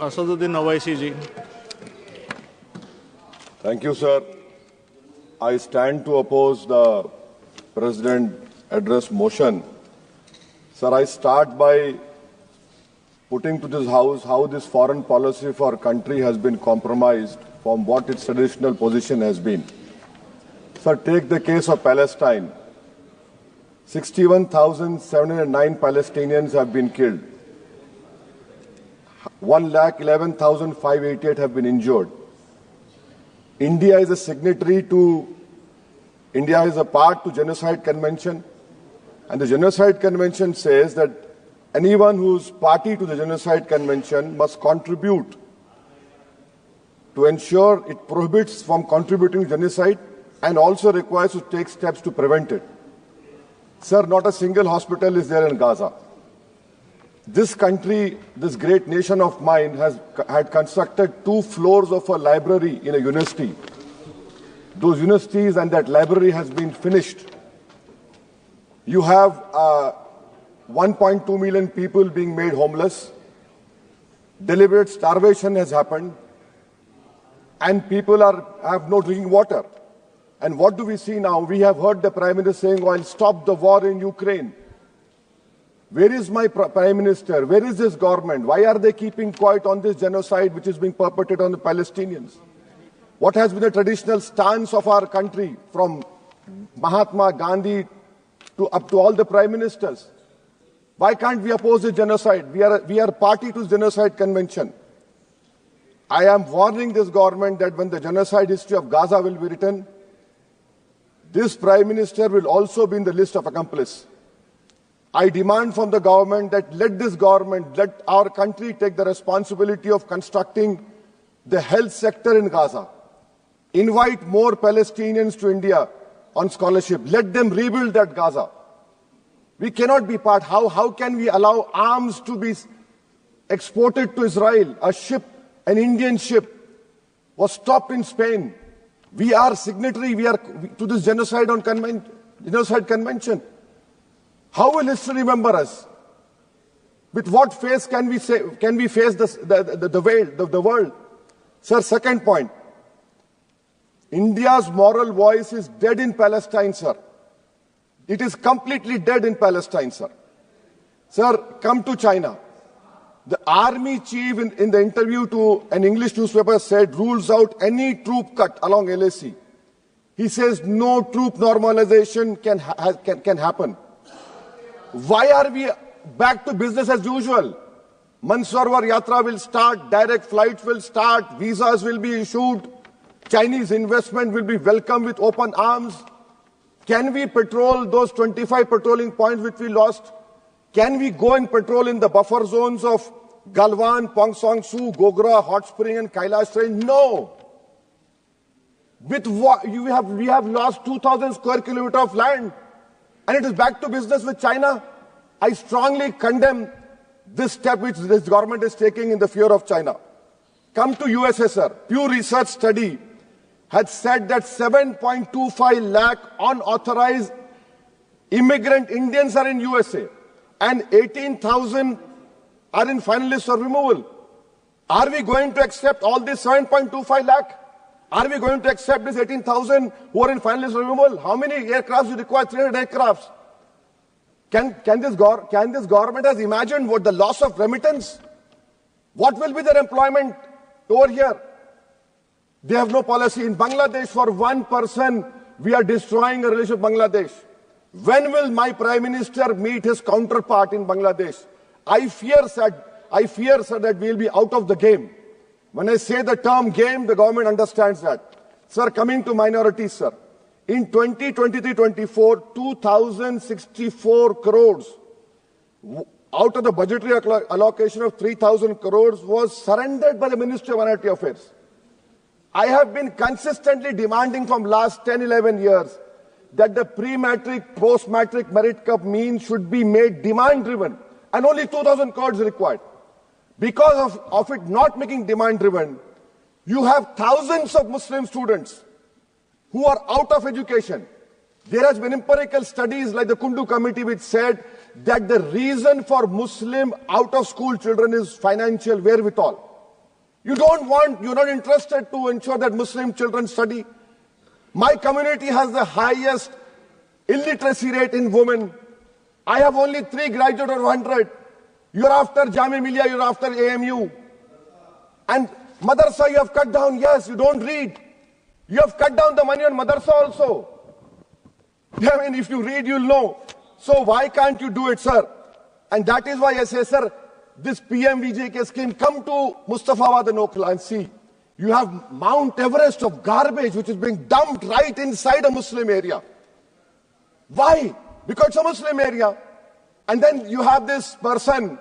Asaduddin Owaisi ji. Thank you, sir. I stand to oppose the President address motion. Sir, I start by putting to this House how this foreign policy for our country has been compromised from what its traditional position has been. Sir, take the case of Palestine. 61,709 Palestinians have been killed. 1,11,588 have been injured. India is a signatory to, India is a part to Genocide Convention, and the Genocide Convention says that anyone who's party to the Genocide Convention must contribute to ensure it prohibits from contributing to genocide and also requires to take steps to prevent it. Sir, not a single hospital is there in Gaza. This country, this great nation of mine, had constructed 2 floors of a library in a university. Those universities and that library has been finished. You have 1.2 million people being made homeless. Deliberate starvation has happened. And people have no drinking water. And what do we see now? We have heard the Prime Minister saying, "I'll stop the war in Ukraine." Where is my Prime Minister? Where is this government? Why are they keeping quiet on this genocide which is being perpetrated on the Palestinians? What has been the traditional stance of our country from Mahatma Gandhi up to all the Prime Ministers? Why can't we oppose the genocide? We are party to the Genocide Convention. I am warning this government that when the genocide history of Gaza will be written, this Prime Minister will also be in the list of accomplices. I demand from the government that let our country take the responsibility of constructing the health sector in Gaza. Invite more Palestinians to India on scholarship. Let them rebuild that Gaza. We cannot be part. How can we allow arms to be exported to Israel? An Indian ship was stopped in Spain. We are signatory to this Genocide Convention. How will history remember us? With what face can we face the world? Sir, second point. India's moral voice is dead in Palestine, sir. It is completely dead in Palestine, sir. Sir, come to China. The army chief in the interview to an English newspaper said rules out any troop cut along LAC. He says no troop normalization can happen. Why are we back to business as usual? Mansarovar Yatra will start, direct flights will start, visas will be issued, Chinese investment will be welcomed with open arms. Can we patrol those 25 patrolling points which we lost? Can we go and patrol in the buffer zones of Galwan, Pongsong Su, Gogra, Hot Spring and Kailash Range? No. With what we have lost 2,000 square kilometers of land. And it is back to business with China. I strongly condemn this step which this government is taking in the fear of China. Come to USSR. Pew Research study had said that 7.25 lakh unauthorized immigrant Indians are in USA and 18,000 are in final list of removal. Are we going to accept all this 7.25 lakh? Are we going to accept this 18,000 who are in final list of removal? How many aircrafts you require? 300 aircrafts. Can this government has imagined what the loss of remittance? What will be their employment over here? They have no policy. In Bangladesh, for one person, we are destroying a relationship with Bangladesh. When will my Prime Minister meet his counterpart in Bangladesh? I fear, sir, that we will be out of the game. When I say the term game, the government understands that. Sir, coming to minorities, sir. In 2023-24, 2,064 crores out of the budgetary allocation of 3,000 crores was surrendered by the Ministry of Minority Affairs. I have been consistently demanding from last 10, 11 years that the pre-matric, post-matric merit cup mean should be made demand-driven, and only 2,000 crores required. Because of it not making demand-driven, you have thousands of Muslim students who are out of education. There has been empirical studies like the Kundu Committee which said that the reason for Muslim out-of-school children is financial wherewithal. You're not interested to ensure that Muslim children study. My community has the highest illiteracy rate in women. I have only 3 graduates out of 100. You're after Jamia Millia, you're after AMU. And madrasa you have cut down, yes, you don't read. You have cut down the money on madrasa also. I mean, if you read, you'll know. So why can't you do it, sir? And that is why I say, sir, this PMVJK scheme, come to Mustafawad and Okhla and see. You have Mount Everest of garbage which is being dumped right inside a Muslim area. Why? Because it's a Muslim area. And then you have this person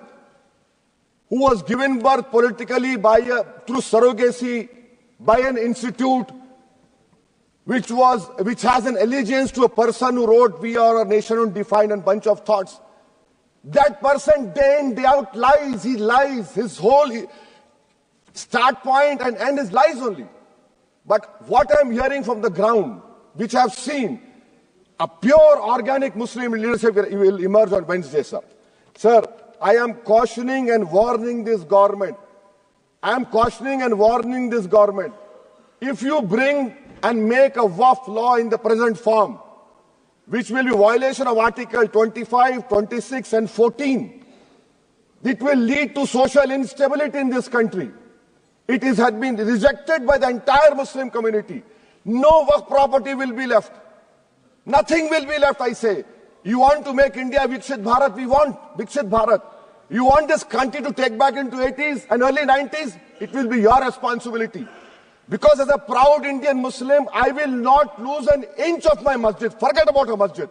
who was given birth politically through surrogacy by an institute which has an allegiance to a person who wrote "We Are a Nation Undefined" and bunch of thoughts. That person day in, day out lies. He lies. His whole start point and end is lies only. But what I'm hearing from the ground, which I've seen, a pure organic Muslim leadership will emerge on Wednesday, sir. Sir, I am cautioning and warning this government. I am cautioning and warning this government. If you bring and make a WAF law in the present form, which will be violation of Article 25, 26 and 14, it will lead to social instability in this country. It has been rejected by the entire Muslim community. No WAF property will be left. Nothing will be left, I say. You want to make India Viksit Bharat? We want Viksit Bharat. You want this country to take back into 80s and early 90s? It will be your responsibility. Because as a proud Indian Muslim, I will not lose an inch of my masjid. Forget about a masjid.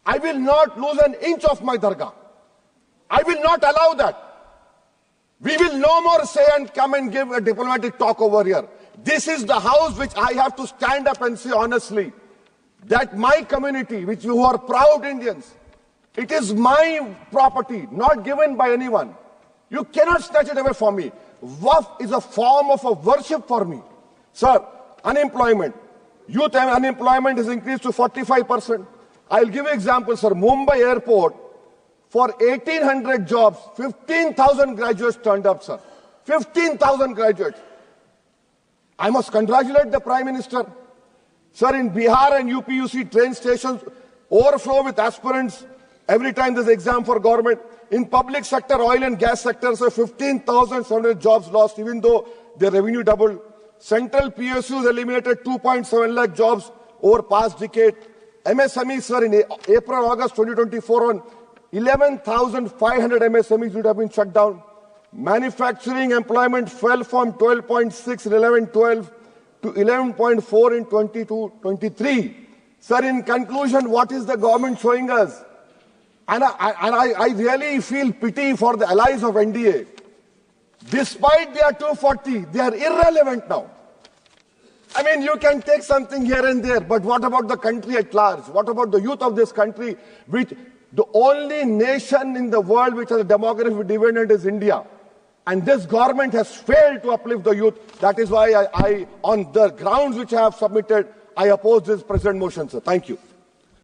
I will not lose an inch of my dargah. I will not allow that. We will no more say and come and give a diplomatic talk over here. This is the house which I have to stand up and say honestly that my community, which you are proud Indians, it is my property, not given by anyone. You cannot snatch it away from me. Waqf is a form of a worship for me. Sir, unemployment. Youth unemployment has increased to 45%. I'll give you example, sir. Mumbai airport, for 1,800 jobs, 15,000 graduates turned up, sir. 15,000 graduates. I must congratulate the Prime Minister. Sir, in Bihar and UP, you see train stations overflow with aspirants every time there's an exam for government. In public sector, oil and gas sector, so 15,700 jobs lost, even though their revenue doubled. Central PSUs eliminated 2.7 lakh jobs over past decade. MSMEs, sir, in April, August 2024, on 11,500 MSMEs would have been shut down. Manufacturing employment fell from 12.6 in 11-12 to 11.4 in 22-23. Sir, in conclusion, what is the government showing us? And I really feel pity for the allies of NDA. Despite their 240, they are irrelevant now. I mean, you can take something here and there, but what about the country at large? What about the youth of this country, which the only nation in the world which has a demographic dividend is India. And this government has failed to uplift the youth. That is why I on the grounds which I have submitted, I oppose this present motion, sir. Thank you.